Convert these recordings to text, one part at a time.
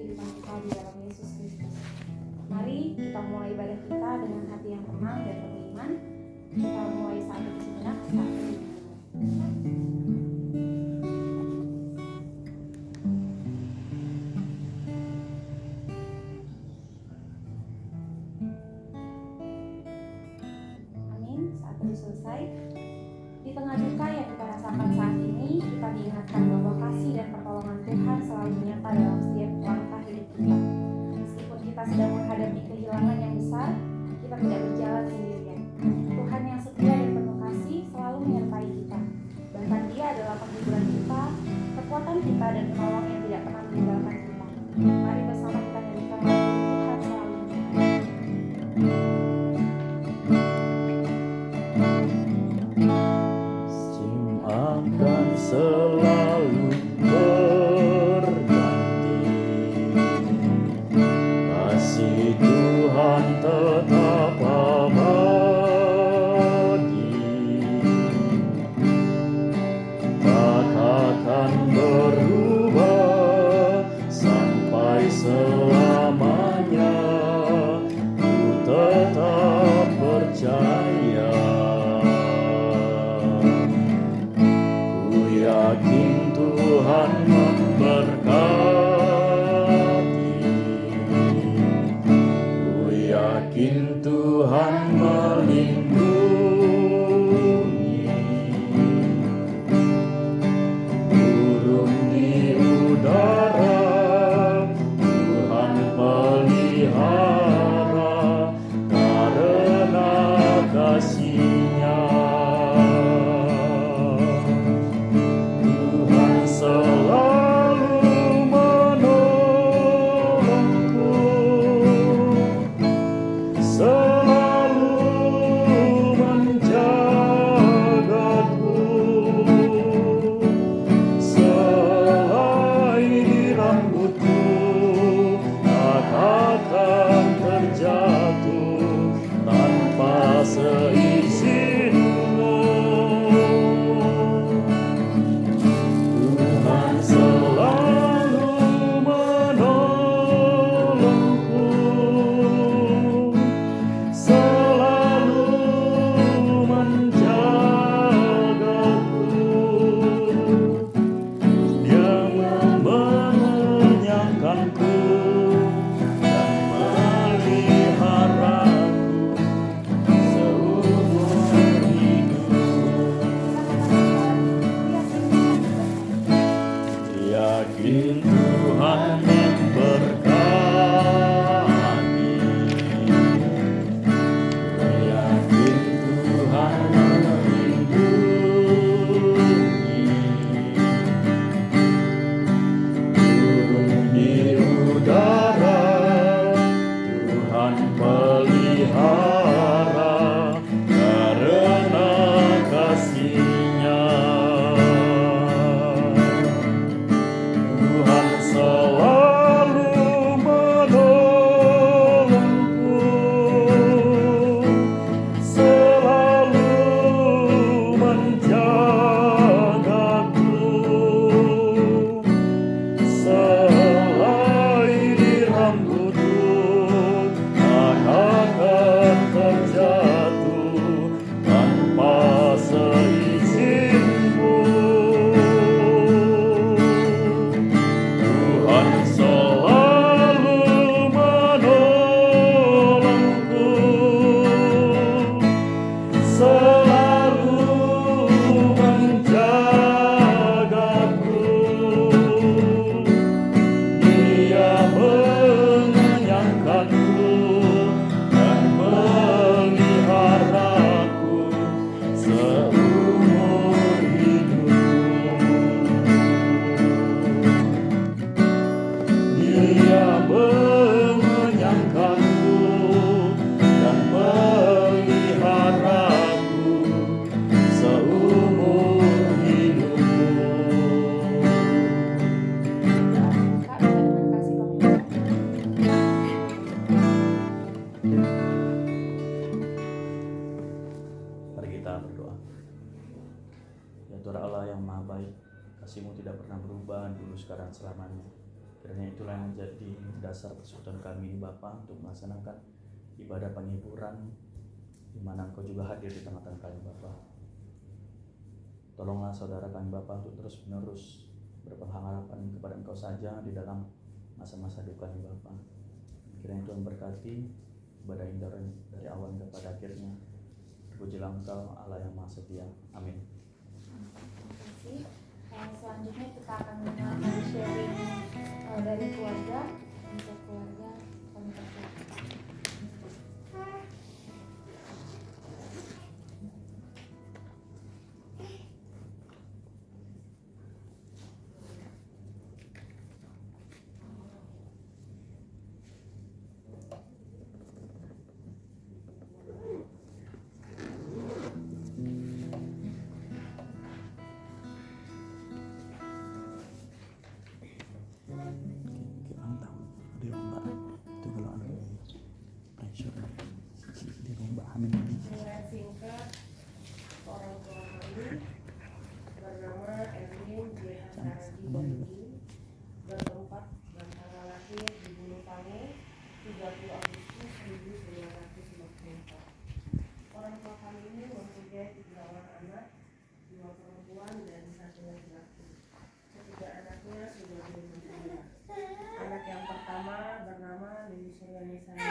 kehidupan kita di dalam Yesus Kristus. Mari kita mulai ibadah kita dengan hati yang tenang dan penuh iman. Kita mulai saat itu sejenak saat ini. Amin. Saat itu selesai. Di tengah duka yang kita rasakan saat ini, kita diingatkan bahwa kasih dan pertolongan Tuhan selalu menyerta dalam setiap langkah hidup kita. Meskipun kita sedang menghadapi kehilangan yang besar, kita tidak berjalan sendirian. Tuhan yang setia dan penuh kasih selalu menyertai kita. Bahkan Dia adalah penghiburan kita, kekuatan kita, dan penolong yang tidak pernah meninggalkan kita. Mari bersama kita nyanyikan lagu Tuhan selalu menyertai. Akan selalu berganti, kasih Tuhan tetap abadi, tak akan berubah sampai selamanya. Ku tetap percaya, yakin Tuhan memberkati, ku yakin Tuhan melindungi, burung di udara Tuhan pelihara karena kasih-Nya. Selalu menolongku, selalu menjagaku, selai di rambutku tak akan terjatuh tanpa seizin-Mu. Selalu menolongku, selalu menjagaku, Dia mengenyangkanku dan meliharaku seumur hidup. Yakin Tuhan memberkati, yakin Tuhan melindungi, burung di udara Tuhan pelihara karena kasih-Nya. Tuhan selalu menolongku, selalu menjagaku, selai di rambutku tak akan terjatuh tanpa seizin-Mu. Tuhan selalu menolongku, selalu menjagaku, Dia mengenyangkanku dan meliharaku seumur hidup. Dia mengenyangkanku dan meliharaku seumur hidup. Kak, dengan kasih Mari kita berdoa. Ya Tuhan Allah yang Maha Baik, kasih-Mu tidak pernah berubah dulu, sekarang, selamanya. Kiranya itulah yang menjadi dasar persekutuan kami Bapa untuk melaksanakan ibadah penghiburan, di mana Engkau juga hadir di tengah-tengah kami Bapa. Tolonglah saudara kami Bapa untuk terus-menerus berpengharapan kepada Engkau saja di dalam masa-masa duka ini Bapa. Kiranya Tuhan berkati ibadah ini dari awal hingga pada akhirnya. Terpujilah Engkau Allah yang Maha Setia. Amin. Terima kasih. Selanjutnya kita akan mendengarkan sharing dari keluarga. Untuk keluarga kami persilakan. Surat singkat orang tua kami bernama Erwin J. Hasaragi Bandi, bertempat dan tanggal lahir di Gunung Pange 30 Agustus 1954. Orang tua kami ini mempunyai 3 orang anak, 2 perempuan dan 1 laki-laki. Ketiga anaknya sudah berusia. Anak yang pertama bernama Lili Suryani Sandi,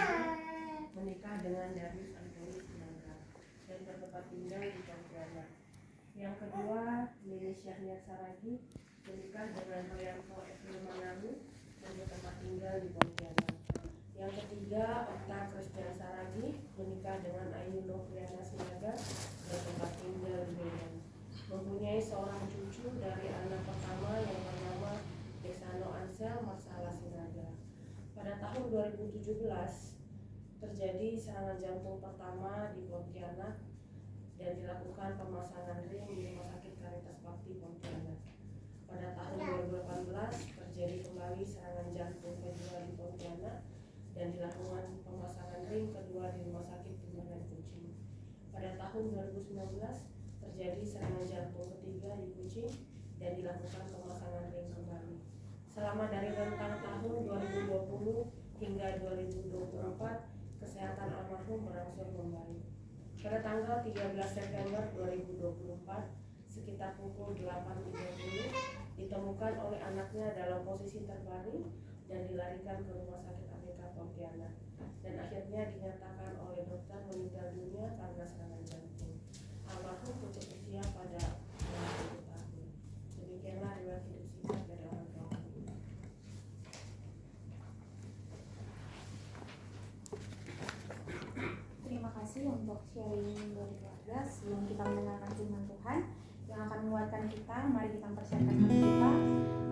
menikah dengan Darius Antoni Sinaga dan bertempat tinggal di Pontianak. Yang kedua, Lili Syahnia Saragi, menikah dengan Royanto Evril Manalu dan bertempat tinggal di Pontianak. Yang ketiga, Okta Christian Saragi, menikah dengan Ayu Novriana Sinaga dan bertempat tinggal di Medan. Mempunyai seorang cucu dari anak pertama yang bernama Desano Ansel Marsala Sinaga. Pada tahun 2017 terjadi serangan jantung pertama di Pontianak dan dilakukan pemasangan ring di Rumah Sakit Caritas Bakti Pontianak. Pada tahun 2018 terjadi kembali serangan jantung kedua di Pontianak dan dilakukan pemasangan ring kedua di Rumah Sakit Timbalan Kucing. Pada tahun 2019 terjadi serangan jantung ketiga di Kucing dan dilakukan pemasangan ring kembali. Selama dari rentang tahun 2020 hingga 2024, kesehatan almarhum berangsur membaik. Pada tanggal 13 September 2024, sekitar pukul 8.30, ditemukan oleh anaknya dalam posisi terbaring dan dilarikan ke Rumah Sakit APK Pontianak. Dan akhirnya dinyatakan oleh dokter meninggal dunia karena serangan jantung. Almarhum putus usia pada 60 tahun. Demikianlah riwayat hidup singkat dari orang tua kami. Terima kasih untuk sharing dari keluarga. Sebelum kita mendengarkan firman Tuhan yang akan menguatkan kita, mari kita persiapkan hati kita.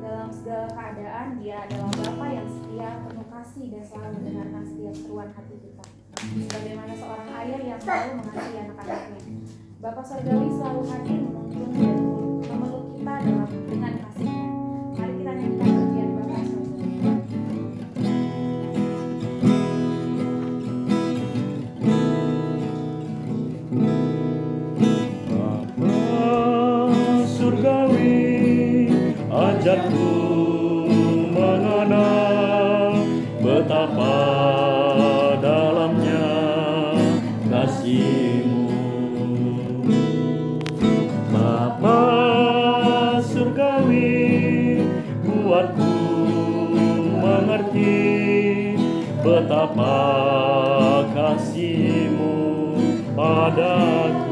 Dalam segala keadaan, Dia adalah Bapa yang setia, penuh kasih dan selalu mendengarkan setiap seruan hati kita. Sebagaimana seorang ayah yang selalu mengasihi anak-anaknya, Bapa Surgawi selalu hadir menuntun dan memeluk kita dengan kasih-Nya. Mari kita nyanyikan pujian Bapa Surgawi. Ajarku mengenal betapa dalamnya kasih-Mu, Bapa surgawi, buatku mengerti betapa kasih-Mu padaku.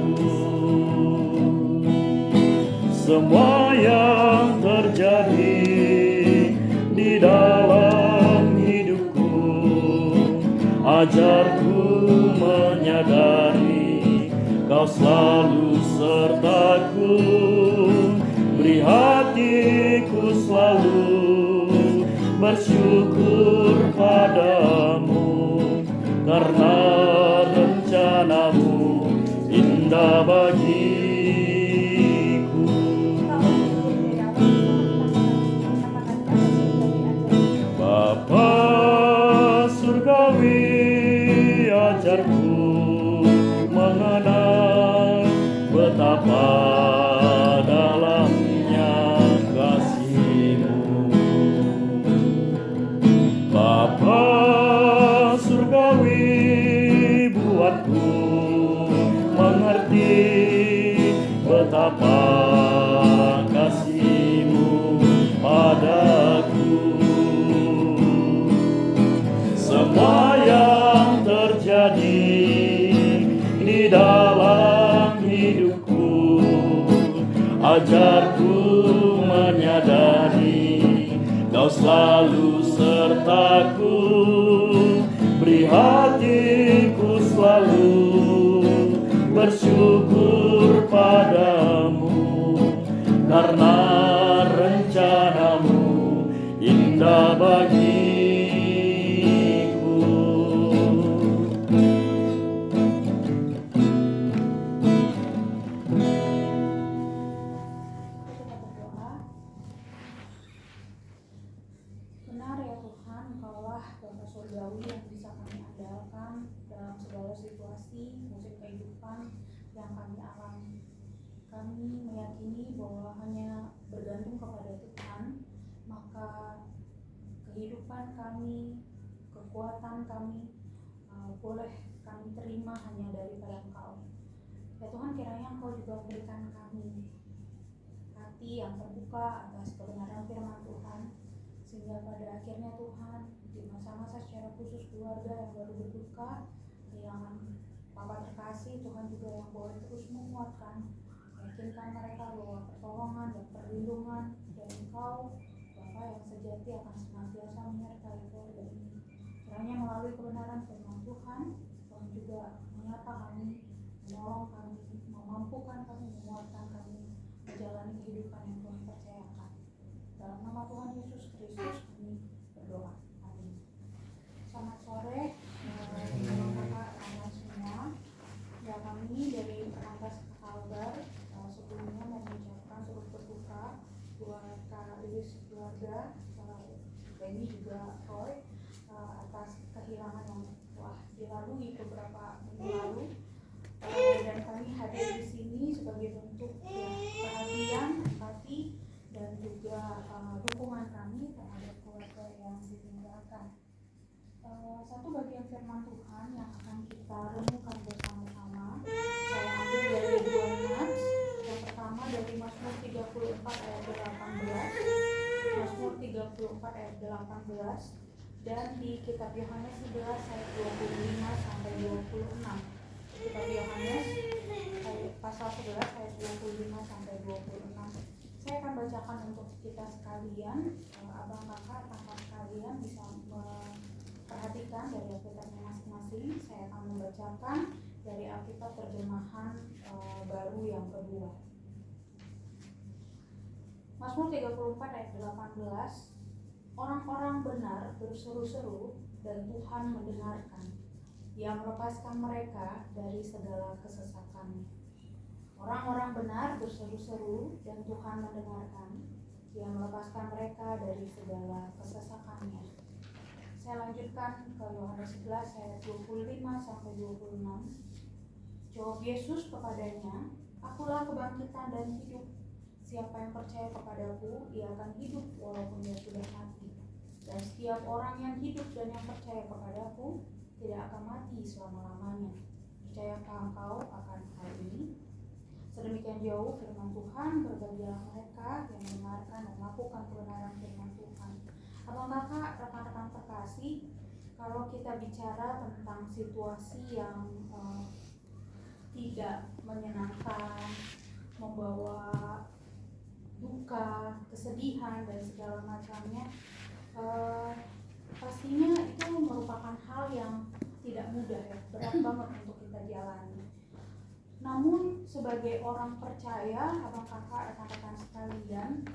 Semua yang terjadi di dalam hidupku, ajarku menyadari Kau selalu sertaku. Beri hatiku selalu bersyukur padamu, karena rencana-Mu indah bagi Bapa surgawi. Ajarku mengenal betapa dalamnya kasih-Mu. Bapa surgawi, buatku mengerti betapa kasih-Mu padaku. Semua yang terjadi di dalam hidupku, ajarku menyadari Kau selalu sertaku, beri hatiku selalu bersyukur padamu, karena rencanamu indah bagiku. Kita berdoa. Benar ya Tuhan, Engkaulah Bapa surgawi yang bisa kami andalkan dalam segala situasi, musim kehidupan yang kami alami. Kami meyakini bahwa hanya bergantung kepada Tuhan, maka kehidupan kami, kekuatan kami boleh kami terima hanya daripada Engkau. Ya Tuhan, kiranya Engkau juga berikan kami hati yang terbuka atas kebenaran firman Tuhan, sehingga pada akhirnya Tuhan, di masa-masa secara khusus keluarga yang baru berduka kehilangan Bapa terkasih, Tuhan juga yang boleh terus menguatkan, meyakinkan mereka bahwa pertolongan dan perlindungan dari Engkau Bapa yang sejati akan senantiasa menyertai keluarga ini. Kiranya melalui kebenaran firman Tuhan, Tuhan juga menyapa kami, menolong kami, memampukan kami, menguatkan kami menjalani kehidupan yang Tuhan percayakan. Dalam nama Tuhan Yesus Kristus kami berdoa. Amin. Selamat sore, kakak-kakak semua. Ya, kami dari Perangkas Kalbar sebelumnya mau mengucapkan turut berduka buat Kak Lilis keluarga, Benny juga Roy, atas kehilangan yang telah dilalui beberapa minggu lalu. Dan kami hadir di sini sebagai bentuk perhatian, empati, dan juga dukungan kami terhadap keluarga yang ditinggalkan. Satu bagian firman Tuhan yang akan kita renungkan bersama-sama, saya ambil dari dua nats. Yang pertama dari Mazmur 34 ayat 18, Mazmur 34 ayat 18, dan di kitab Yohanes 11 ayat 25 sampai 26. Kitab Yohanes pasal 11 ayat 25 sampai 26. Saya akan bacakan untuk kita sekalian, abang kakak sekalian bisa memperhatikan dari Alkitabnya masing-masing. Saya akan membacakan dari Alkitab terjemahan baru yang kedua. Mazmur 34 ayat 18. Orang-orang benar berseru-seru dan Tuhan mendengarkan. Dia melepaskan mereka dari segala kesesakannya. Orang-orang benar berseru-seru dan Tuhan mendengarkan. Dia melepaskan mereka dari segala kesesakannya. Saya lanjutkan ke Yohanes 11 ayat 25 sampai 26. Jawab Yesus kepadanya, "Akulah kebangkitan dan hidup. Siapa yang percaya kepadaku, ia akan hidup walaupun ia sudah mati. Dan setiap orang yang hidup dan yang percaya kepadaku tidak akan mati selama-lamanya. Percayakah engkau akan hal ini?" Sedemikian jauh firman Tuhan, berbahagialah mereka yang mendengarkan dan melakukan kebenaran firman Tuhan. Abang kakak, rekan-rekan terkasih, kalau kita bicara tentang situasi yang tidak menyenangkan, membawa duka, kesedihan, dan segala macamnya, pastinya itu merupakan hal yang tidak mudah ya, berat banget untuk kita jalani. Namun sebagai orang percaya, abang kakak, rekan-rekan sekalian,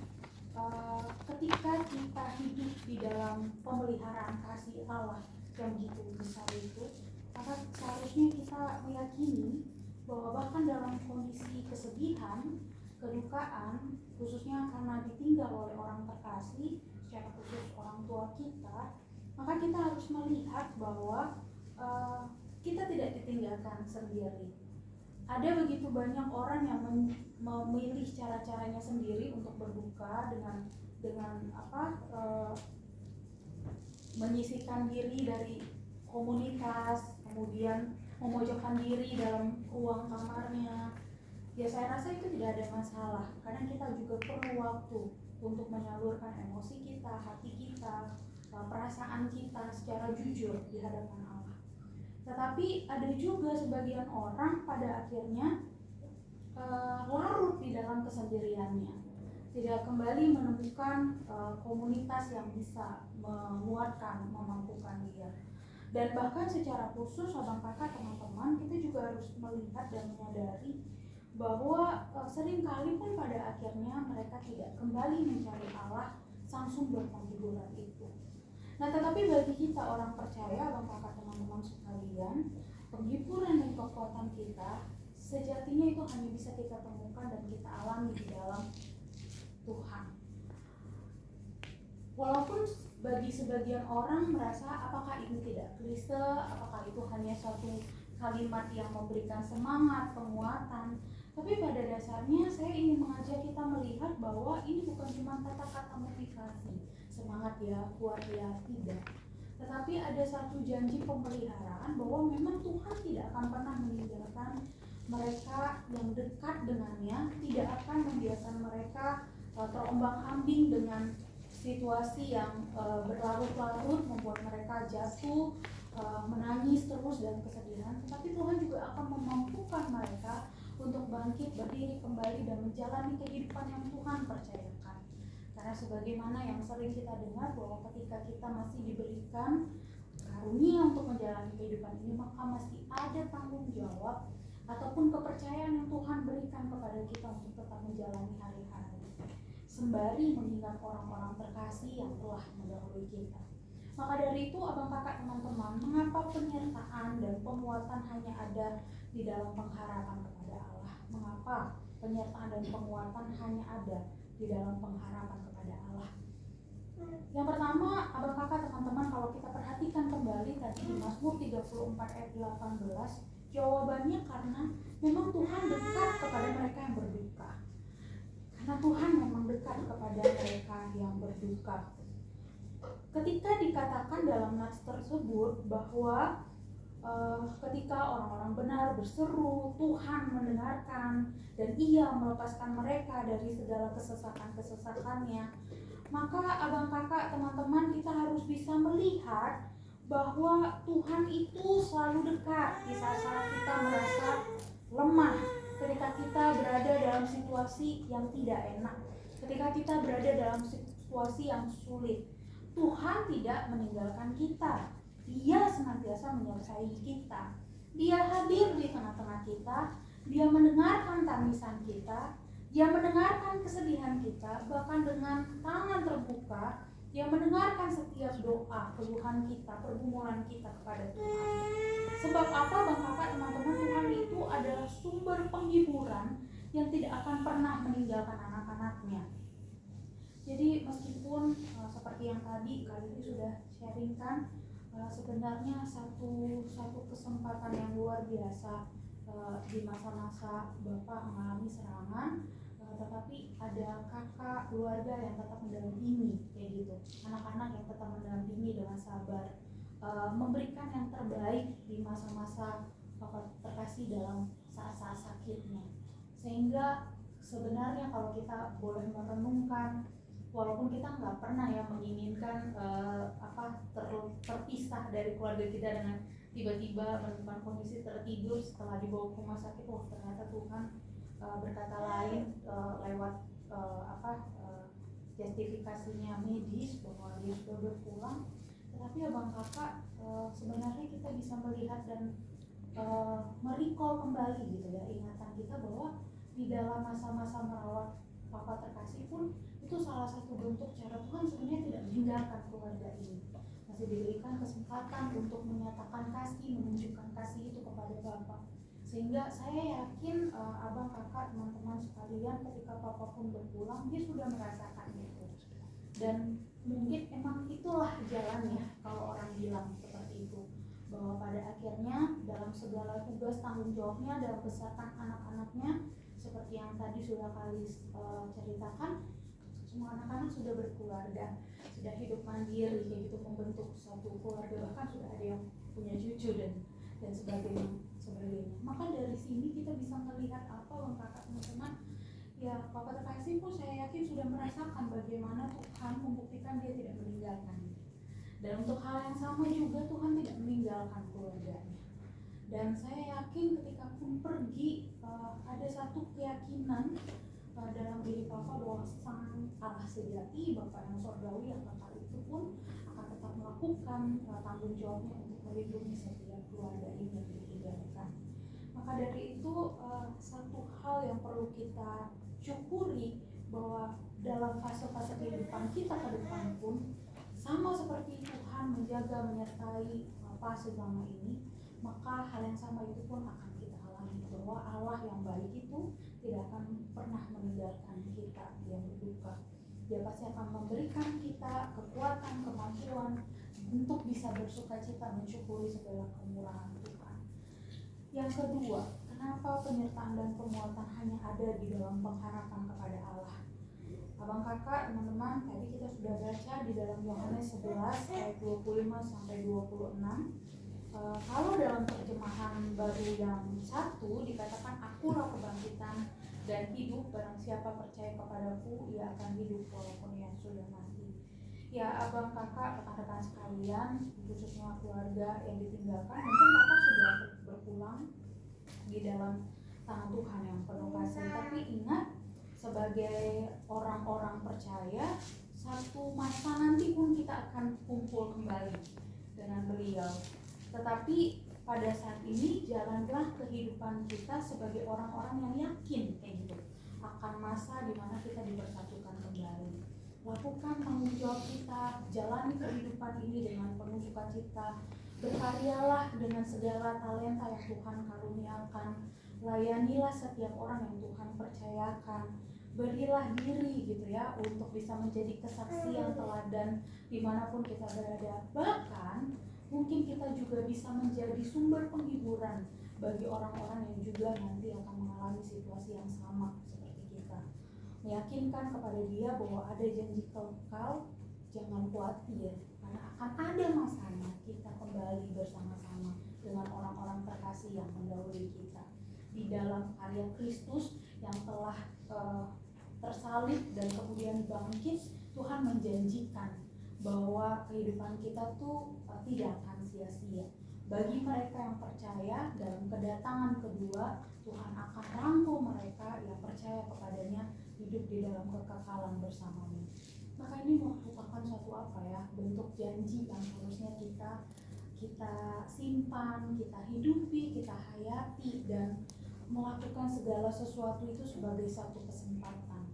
ketika kita hidup di dalam pemeliharaan kasih Allah yang begitu besar itu, maka seharusnya kita meyakini bahwa bahkan dalam kondisi kesedihan, kedukaan, khususnya karena ditinggal oleh orang terkasih, secara khusus orang tua kita, maka kita harus melihat bahwa kita tidak ditinggalkan sendiri. Ada begitu banyak orang yang memilih cara-caranya sendiri untuk berduka dengan menyisihkan diri dari komunitas, kemudian memojokkan diri dalam ruang kamarnya, ya saya rasa itu tidak ada masalah, karena kita juga perlu waktu untuk menyalurkan emosi kita, hati kita, perasaan kita secara jujur di hadapan Allah. Tetapi ada juga sebagian orang pada akhirnya larut di dalam kesendiriannya, tidak kembali menemukan komunitas yang bisa menguatkan, memampukan dia. Dan bahkan secara khusus abang kakak teman-teman, kita juga harus melihat dan menyadari bahwa seringkali pun pada akhirnya mereka tidak kembali mencari Allah, sang sumber penghiburan itu. Nah, tetapi bagi kita orang percaya, abang kakak teman-teman sekalian, penghiburan dan kekuatan kita sejatinya itu hanya bisa kita temukan dan kita alami di dalam Tuhan. Walaupun bagi sebagian orang merasa apakah itu tidak klise, apakah itu hanya suatu kalimat yang memberikan semangat, penguatan, tapi pada dasarnya saya ingin mengajak kita melihat bahwa ini bukan cuma kata-kata motivasi, semangat ya, kuat ya, tidak. Tetapi ada satu janji pemeliharaan bahwa memang Tuhan tidak akan pernah meninggalkan mereka yang dekat dengannya, tidak akan membiarkan mereka terombang-ambing dengan situasi yang berlarut-larut, membuat mereka jatuh, menangis terus dan kesedihan. Tetapi Tuhan juga akan memampukan mereka untuk bangkit, berdiri kembali dan menjalani kehidupan yang Tuhan percayakan. Karena sebagaimana yang sering kita dengar bahwa ketika kita masih diberikan karunia untuk menjalani kehidupan ini, maka masih ada tanggung jawab ataupun kepercayaan yang Tuhan berikan kepada kita untuk tetap menjalani hari-hari, sembari mengingat orang-orang terkasih yang telah mendahului kita. Maka dari itu, abang kakak teman-teman, mengapa penyertaan dan penguatan hanya ada di dalam pengharapan kepada Allah? Mengapa penyertaan dan penguatan hanya ada di dalam pengharapan kepada Allah? Yang pertama, abang kakak teman-teman, kalau kita perhatikan kembali tadi di Mazmur 34 ayat 18, jawabannya karena memang Tuhan dekat kepada mereka yang berduka. Karena Tuhan memang dekat kepada mereka yang berduka. Ketika dikatakan dalam nats tersebut bahwa ketika orang-orang benar berseru, Tuhan mendengarkan dan Ia melepaskan mereka dari segala kesesakan-kesesakannya, maka abang kakak teman-teman, kita harus bisa melihat bahwa Tuhan itu selalu dekat di saat-saat kita merasa lemah, ketika kita berada dalam situasi yang tidak enak, ketika kita berada dalam situasi yang sulit. Tuhan tidak meninggalkan kita. Dia senantiasa menyertai kita. Dia hadir di tengah-tengah kita. Dia mendengarkan tangisan kita. Dia mendengarkan kesedihan kita, bahkan dengan tangan terbuka. Dia mendengarkan setiap doa, keluhan kita, pergumulan kita kepada Tuhan. Sebab apa, bang kakak teman-teman, Tuhan itu adalah sumber penghiburan yang tidak akan pernah meninggalkan anak-anaknya. Jadi meskipun seperti yang tadi Kak Lili sudah sharingkan, sebenarnya satu kesempatan yang luar biasa di masa-masa Bapak mengalami serangan, tetapi ada kakak keluarga yang tetap mendampingi, kayak gitu, anak-anak yang tetap mendampingi dengan sabar, memberikan yang terbaik di masa-masa Bapak terkasih dalam saat-saat sakitnya. Sehingga sebenarnya kalau kita boleh merenungkan, walaupun kita nggak pernah ya menginginkan terpisah dari keluarga kita dengan tiba-tiba menemukan kondisi tertidur setelah dibawa ke rumah sakit, wah ternyata Tuhan berkata lain lewat justifikasinya medis bahwa dia sudah berpulang. Tetapi abang kakak, sebenarnya kita bisa melihat dan merecall kembali gitu ya ingatan kita bahwa di dalam masa-masa merawat Papa terkasih pun itu salah satu bentuk cara Tuhan sebenarnya tidak meninggalkan keluarga ini. Masih diberikan kesempatan untuk menyatakan kasih, menunjukkan kasih itu kepada Bapak. Sehingga saya yakin abang kakak teman-teman sekalian, ketika Papa pun berpulang, dia sudah merasakan itu. Dan mungkin emang itulah jalannya kalau orang bilang seperti itu, bahwa pada akhirnya dalam segala tugas tanggung jawabnya dalam membesarkan anak-anaknya, seperti yang tadi sudah kali ceritakan, semua anak-anak sudah berkeluarga, sudah hidup mandiri kayak gitu, membentuk satu keluarga, bahkan sudah ada yang punya cucu dan sebagainya. Maka dari sini kita bisa melihat apa Bang Kakak, teman-teman, ya Bapak terkasih pun saya yakin sudah merasakan bagaimana Tuhan membuktikan dia tidak meninggalkan. Dan untuk hal yang sama juga Tuhan tidak meninggalkan keluarganya. Dan saya yakin ketika pun pergi ada satu keyakinan dalam diri Bapak bahwa sang Allah sejati, Bapak yang surgawi yang kekal itu pun akan tetap melakukan tanggung jawabnya untuk melindungi setiap keluarga ini yang ditinggalkan. Maka dari itu satu hal yang perlu kita syukuri bahwa dalam fase-fase kehidupan kita ke depan pun sama seperti Tuhan menjaga menyertai fase selama ini, maka hal yang sama itu pun akan kita alami, bahwa Allah yang baik itu tidak akan pernah meninggalkan kita yang berduka. Dia pasti akan memberikan kita kekuatan, kemampuan untuk bisa bersuka cita mensyukuri segala kemurahan Tuhan. Yang kedua, kenapa penyertaan dan penguatan hanya ada di dalam pengharapan kepada Allah? Abang kakak, teman-teman, tadi kita sudah baca di dalam Yohanes 11 ayat 25 sampai 26. Kalau dalam terjemahan baru yang satu dikatakan, akulah kebangkitan dan hidup, barang siapa percaya kepadaku ia akan hidup walaupun ia sudah mati. Ya abang kakak, rekan-rekan sekalian, khususnya keluarga yang ditinggalkan, mungkin kakak sudah berpulang di dalam tangan Tuhan yang penuh kasih, tapi ingat, sebagai orang-orang percaya, satu masa nanti pun kita akan kumpul kembali dengan beliau. Tetapi pada saat ini jalanlah kehidupan kita sebagai orang-orang yang yakin kayak gitu akan masa di mana kita dipersatukan kembali. Lakukan tanggung jawab kita, jalani kehidupan ini dengan penuh sukacita. Berkaryalah dengan segala talenta yang Tuhan karuniakan. Layanilah setiap orang yang Tuhan percayakan. Berilah diri gitu ya untuk bisa menjadi kesaksian teladan dimanapun kita berada. Bahkan mungkin kita juga bisa menjadi sumber penghiburan bagi orang-orang yang juga nanti akan mengalami situasi yang sama seperti kita. Meyakinkan kepada dia bahwa ada janji kekal, jangan khawatir karena akan ada masanya kita kembali bersama-sama dengan orang-orang terkasih yang mendahului kita di dalam karya Kristus yang telah tersalib dan kemudian bangkit. Tuhan menjanjikan bahwa kehidupan kita tuh tidak akan sia-sia. Bagi mereka yang percaya, dalam kedatangan kedua Tuhan akan rangkul mereka yang percaya kepadanya hidup di dalam kekekalan bersamanya. Maka ini merupakan suatu apa ya, bentuk janji yang harusnya kita simpan, kita hidupi, kita hayati, dan melakukan segala sesuatu itu sebagai satu kesempatan.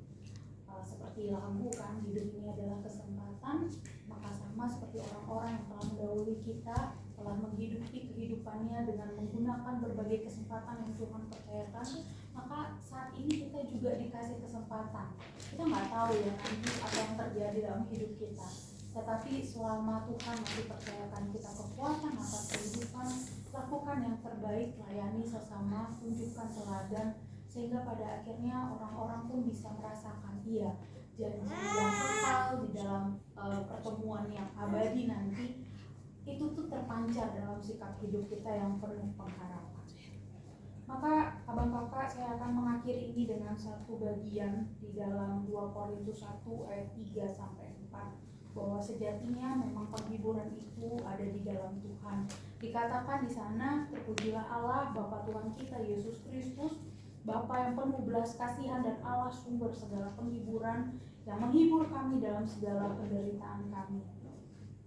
Seperti lagu kan, hidup ini adalah kesempatan, maka sama seperti orang-orang yang telah mendahului kita telah menghidupi kehidupannya dengan menggunakan berbagai kesempatan yang Tuhan percayakan, maka saat ini kita juga dikasih kesempatan. Kita nggak tahu ya nanti apa yang terjadi dalam hidup kita, tetapi selama Tuhan masih percayakan kita kekuatan atas kehidupan, lakukan yang terbaik, layani sesama, tunjukkan teladan, sehingga pada akhirnya orang-orang pun bisa merasakan janji yang kekal di dalam pertemuan yang abadi nanti itu tuh terpancar dalam sikap hidup kita yang penuh pengharapan. Maka abang kakak, saya akan mengakhiri ini dengan satu bagian di dalam 2 Korintus 1 ayat 3 sampai 4, bahwa sejatinya memang penghiburan itu ada di dalam Tuhan. Dikatakan di sana, terpujilah Allah Bapa Tuhan kita Yesus Kristus, Bapa yang penuh belas kasihan dan Allah sumber segala penghiburan, yang menghibur kami dalam segala penderitaan kami.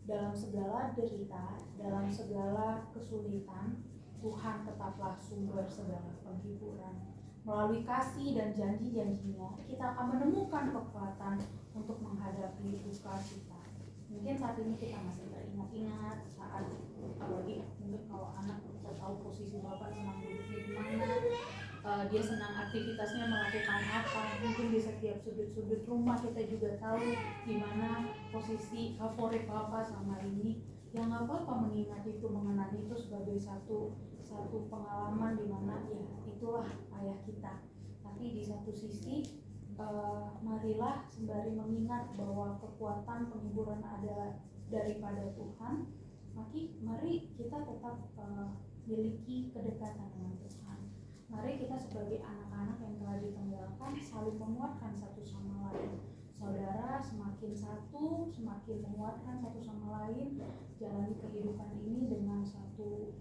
Dalam segala derita, dalam segala kesulitan, Tuhan tetaplah sumber segala penghiburan. Melalui kasih dan janji-janjinya, kita akan menemukan kekuatan untuk menghadapi duka kita. Mungkin saat ini kita masih teringat-ingat saat, apalagi mungkin kalau anak kita tahu posisi Bapak senang duduknya di mana, dia senang aktivitasnya melakukan apa. Mungkin di setiap sudut-sudut rumah kita juga tahu di mana posisi favorit Bapak sama ini. Ya nggak apa-apa mengingat itu, mengenal itu sebagai satu pengalaman di mana ya itulah ayah kita. Tapi di satu sisi marilah sembari mengingat bahwa kekuatan penghiburan adalah daripada Tuhan, mari kita tetap miliki kedekatan dengan Tuhan. Mari kita sebagai anak-anak yang telah ditenggelamkan saling menguatkan satu sama lain. Saudara, semakin satu, semakin menguatkan satu sama lain, jalani kehidupan ini dengan satu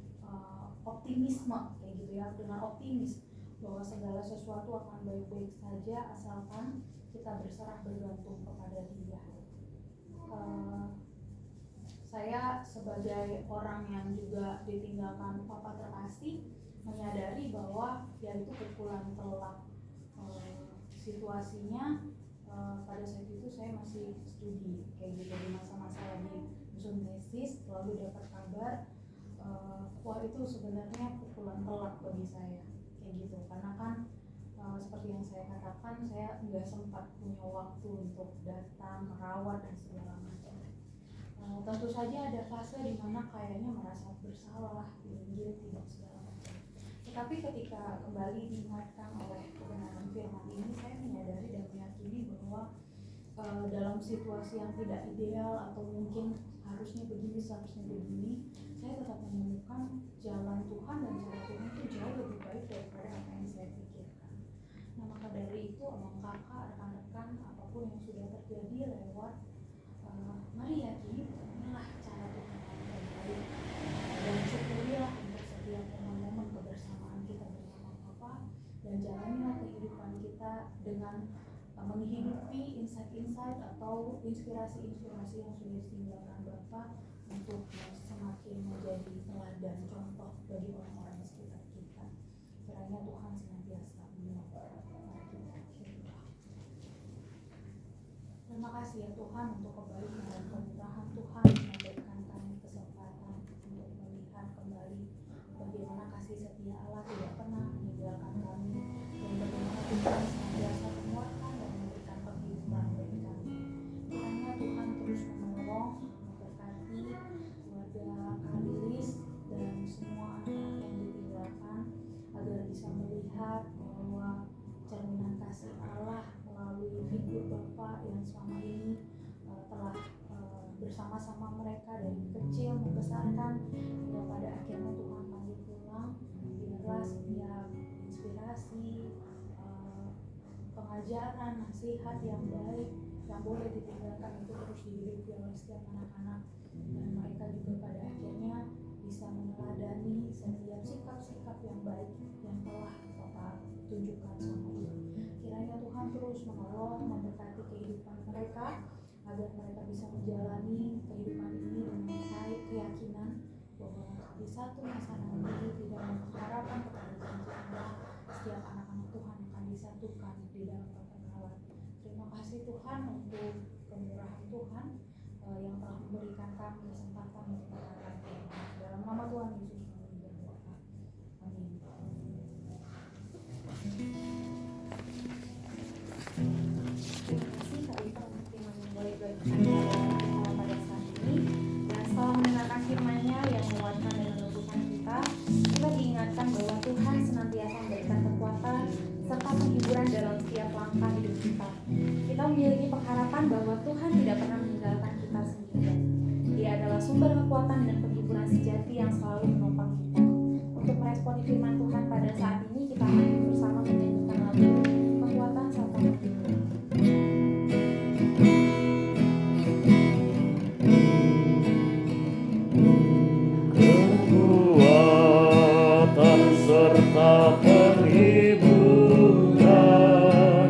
optimisme, kayak gitu ya, dengan optimis bahwa segala sesuatu akan baik-baik saja asalkan kita berserah bergantung kepada Dia. Saya sebagai orang yang juga ditinggalkan papa terkasih menyadari bahwa ya itu pukulan telak. Situasinya pada saat itu saya masih studi kayak gitu, di masa-masa lagi nyusun tesis, lalu dapat kabar wah itu sebenarnya pukulan telak bagi saya kayak gitu, karena kan seperti yang saya katakan, saya nggak sempat punya waktu untuk datang merawat dan segala macam. Tentu saja ada fase di mana kayaknya merasa bersalah, guilty dan segala macam. Tetapi ketika kembali diingatkan oleh kebenaran firman ini, saya menyadari dan meyakini bahwa dalam situasi yang tidak ideal atau mungkin harusnya begini, seharusnya begini, saya tetap menemukan jalan Tuhan dan cara Tuhan itu jauh lebih baik daripada apa yang saya pikirkan. Nah, maka dari itu, abang kakak, rekan-rekan, apapun yang sudah terjadi lewat, mari yakini inilah cara Tuhan yang terbaik, dan syukurilah untuk setiap momen-momen kebersamaan kita bersama Bapa, dan jalanilah kehidupan kita dengan menghidupi insight-insight atau inspirasi-inspirasi yang sudah ditinggalkan Bapa untuk semakin menjadi teladan contoh bagi orang-orang di sekitar kita. Kiranya Tuhan senantiasa menyertai kita. Terima kasih ya Tuhan untuk kebaikan dan kemurahan Tuhan yang memberikan kami kesempatan untuk melihat kembali bagaimana kasih setia Allah tidak pernah meninggalkan kami, dan bagaimana Tuhan senantiasa menguatkan dan memberikan penghiburan bagi kami. Kiranya Tuhan terus menolong, memberkati keluarga Kalilis dan semua anak-anak yang ditinggalkan, agar bisa melihat bahwa cerminan kasih Allah melalui figur Bapa yang selama ini telah bersama-sama mereka dari kecil membesarkan hingga pada akhirnya Tuhan panggil pulang. Biarlah setiap inspirasi, pengajaran, nasihat yang baik yang boleh ditinggalkan itu terus dihidupi oleh setiap anak-anak, dan mereka juga pada akhirnya bisa meneladani setiap sikap-sikap yang baik yang telah Bapak tunjukkan selama ini. Kiranya Tuhan terus menolong, memberkati kehidupan mereka, agar mereka bisa menjalani kehidupan ini dengan baik, keyakinan bahwa di satu masa nanti di dalam pengharapan kepada janji Allah, setiap anak-anak Tuhan akan disatukan di dalam perkenalan. Terima kasih Tuhan untuk kemurahan Tuhan yang telah memberikan kami kesempatan untuk mendengarkan firman. Dalam nama Tuhan Yesus kami berdoa. Amin. Terima kasih Kak Ita untuk firman yang boleh bagikan kita pada saat ini. Dan setelah mendengarkan firman-Nya yang menguatkan dan menumbuhkan kita diingatkan bahwa Tuhan senantiasa memberikan kekuatan serta penghiburan dalam setiap langkah hidup kita. Kita memiliki pengharapan bahwa Tuhan tidak pernah meninggalkan kita sendirian. Dia adalah sumber kekuatan dan penghiburan sejati yang selalu menopang kita. Untuk meresponi firman Tuhan pada saat ini, kita akan bersama menyanyikan lagu Kekuatan serta Penghiburan. Kekuatan serta penghiburan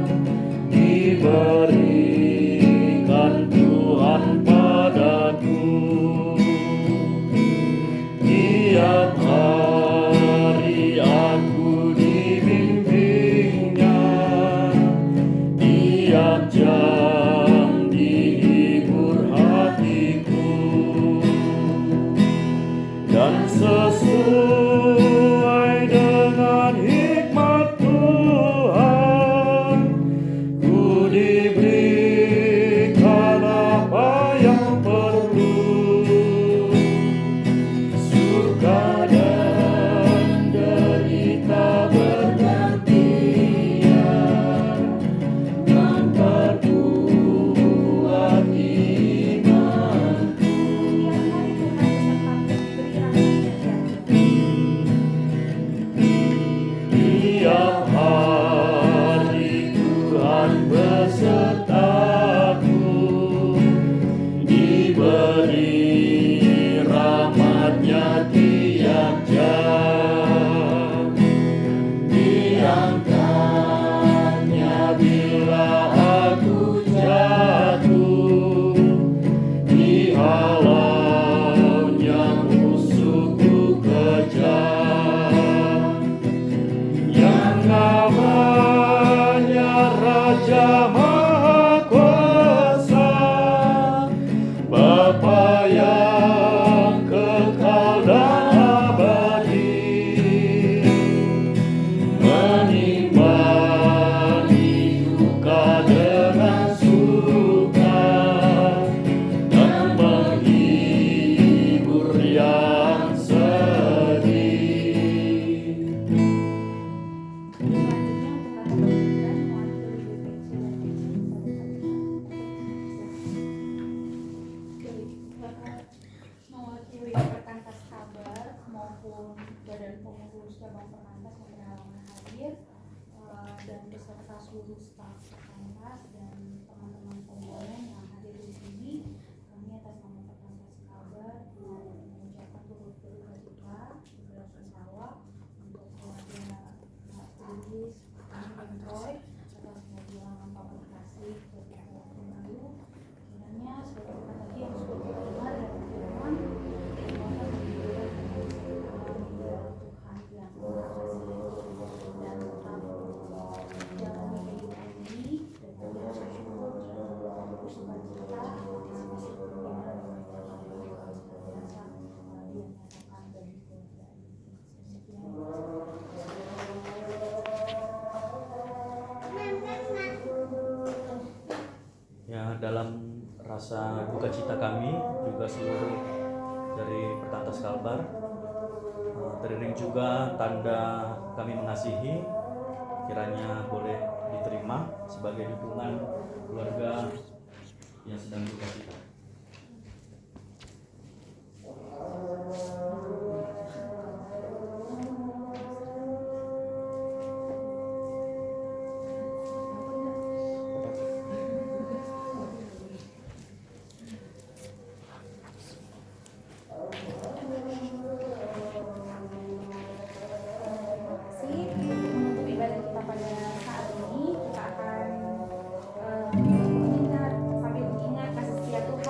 diberikan Tuhan padaku. Tiap hari aku dibimbingnya, tiap jam dihibur hatiku, dan sesuai dengan hikmat Tuhan, ku diberikan apa yang perlu. Suka dan derita bergantian, maupun Badan Pengurus Cabang Perkantas yang berhalangan hadir, dan beserta seluruh staf Perkantas dan teman-teman komponen yang hadir di sini, kami atas nama Perkantas Kalbar mengucapkan turut berduka cita belasungkawa untuk keluarga Mbak Tulis, Ani dan Roy atas kehilangan Papa Kasih beberapa waktu lalu. Kiranya seperti tadi yang sudah kita dengar dari firman, semoga menghidupkan Tuhan yang Maha Kasih dan tetap jalani kehidupan ini dengan rasa syukur dan bersuka cita di sisi kepemimpinan mereka yang senantiasa dinyatakan bagi keluarga ini. Sekian. Ya, dalam rasa duka cita kami juga seluruh dari Perkantas Kalbar, teriring juga tanda kami mengasihi, kiranya boleh diterima sebagai dukungan keluarga yang sedang duka cita. Untuk ibadah kita pada saat ini kita akan mengingat sambil mengingat kasih setia Tuhan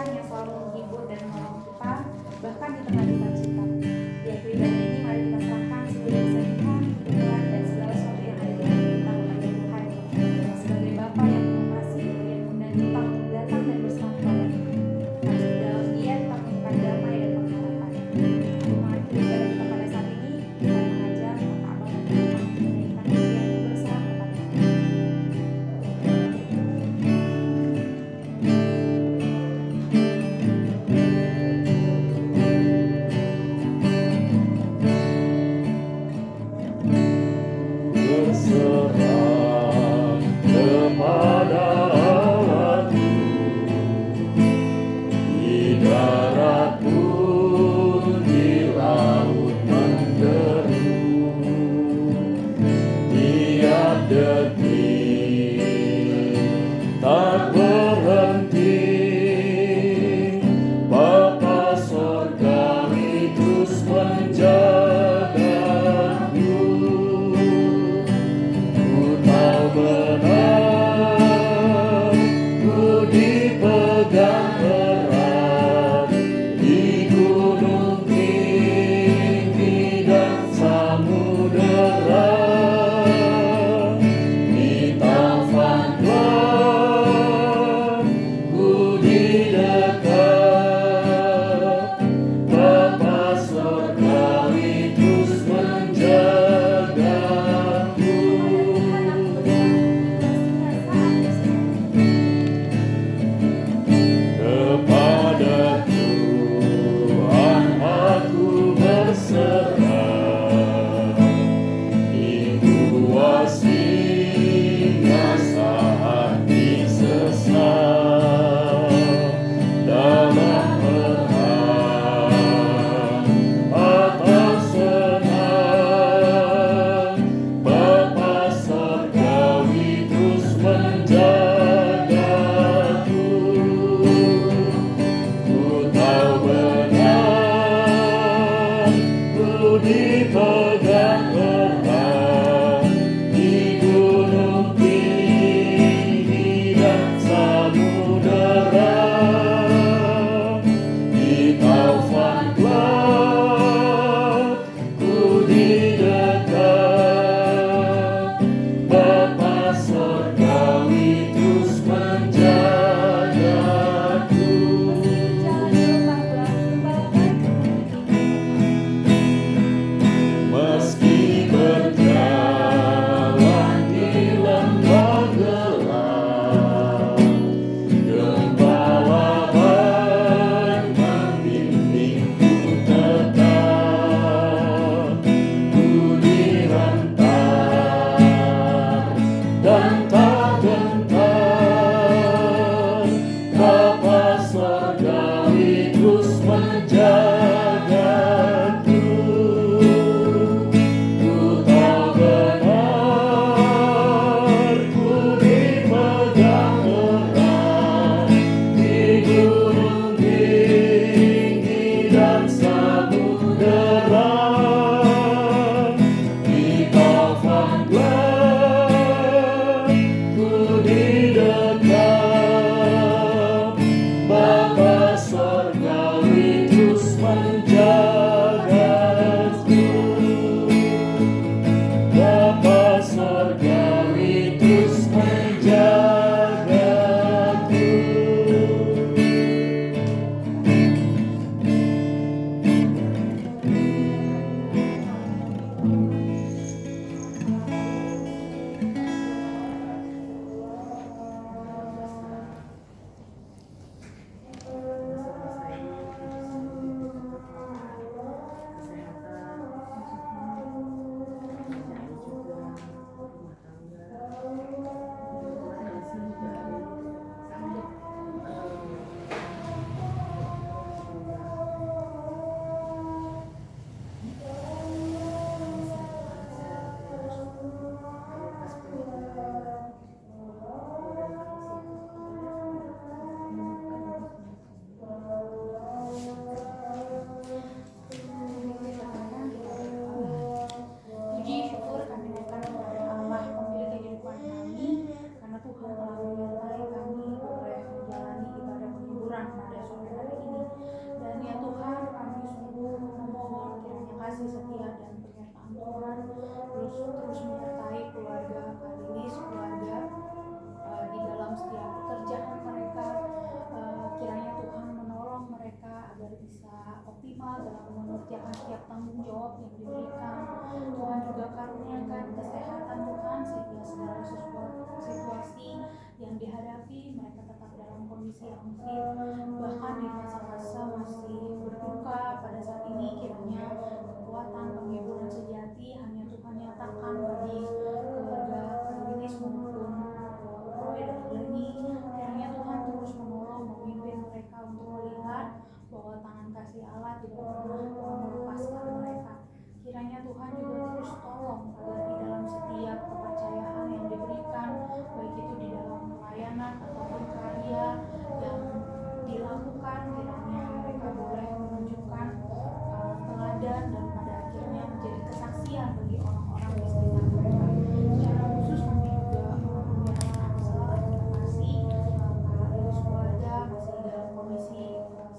kasih setia dan penyertaan Tuhan terus menyertai keluarga Kak Lilis, keluarga di dalam setiap pekerjaan mereka. Kiranya Tuhan menolong mereka agar bisa optimal dalam mengerjakan setiap tanggung jawab yang diberikan. Tuhan juga karuniakan kesehatan Tuhan sehingga segala situasi yang dihadapi mereka tetap dalam kondisi yang fit, bahkan di masa-masa masih berduka pada saat ini. Kiranya kekuatan penghiburan sejati hanya Tuhan nyatakan bagi keluarga Lilis maupun Roy dan Leni. Kiranya Tuhan terus menolong, memimpin mereka untuk melihat bahwa tangan kasih Allah tidak pernah melepaskan mereka. Kiranya Tuhan juga terus tolong agar di dalam setiap kepercayaan yang diberikan, baik itu di dalam pelayanan ataupun karya yang dilakukan, kiranya mereka boleh menunjukkan teladan dan pada akhirnya menjadi kesaksian bagi orang-orang di sekitar mereka. Secara khusus kami juga menyerahkan segala terima kasih Kak Lilis keluarga masih dalam kondisi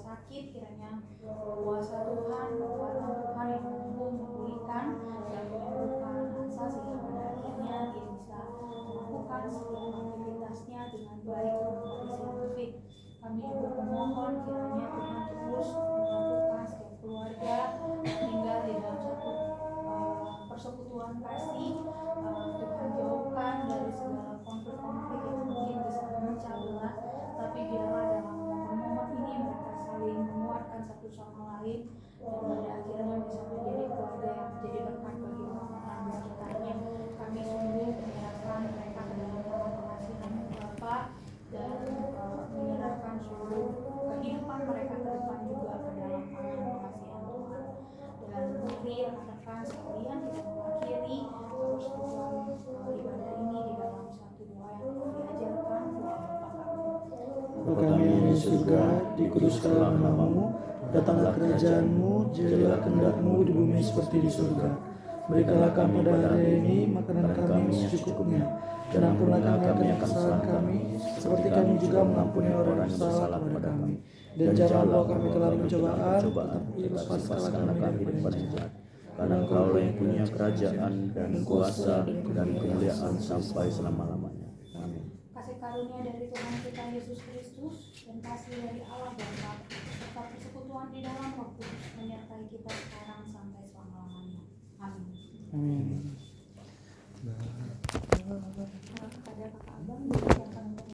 sakit. Kiranya kuasa Tuhan, kekuatan Tuhan yang mampu memulihkan dan menyembuhkan Hansa sehingga pada akhirnya dia bisa melakukan setiap aktivitasnya dengan baik dalam kondisi yang fit. Kami juga memohon kiranya Tuhan terus menyatukan setiap keluarga tinggal di dalam satu persekutuan kasih. Tuhan jauhkan dari segala konflik-konflik yang mungkin bisa memecah belah, tapi biarlah dalam momen-momen ini mereka saling menguatkan satu sama lain dan pada akhirnya bisa menjadi keluarga yang menjadi berkat bagi orang-orang di sekitarnya. Kami sungguh menyerahkan mereka ke dalam tangan pengasihan Bapa dan menyerahkan seluruh kehidupan mereka ke depan juga ke dalam tangan pengasihan Tuhan. Dan mari rekan-rekan sekalian kita mengakhiri persekutuan ibadah ini di dalam satu doa yang telah diajarkan doa Bapa kami. Bapa kami yang di surga, dikuduskanlah namamu, datanglah kerajaanmu, jadilah kehendak-mu di bumi seperti di surga. Berikanlah kami pada hari ini makanan kami secukupnya, dan ampunilah kami akan kesalahan kami, seperti kami juga mengampuni orang yang bersalah kepada kami. Dan jangan bawa kami ke dalam pencobaan, tetapi lepaskanlah kami daripada jahat. Karena Engkau yang punya kerajaan dan kuasa dan kemuliaan sampai selama-lamanya. Amin. Kasih karunia dari Tuhan kita Yesus Kristus dan kasih dari Allah Bapa serta persekutuan di dalam Roh Kudus menyertai kita sekarang sampai selama-lamanya. Amin. Amin. Kepada kakak abang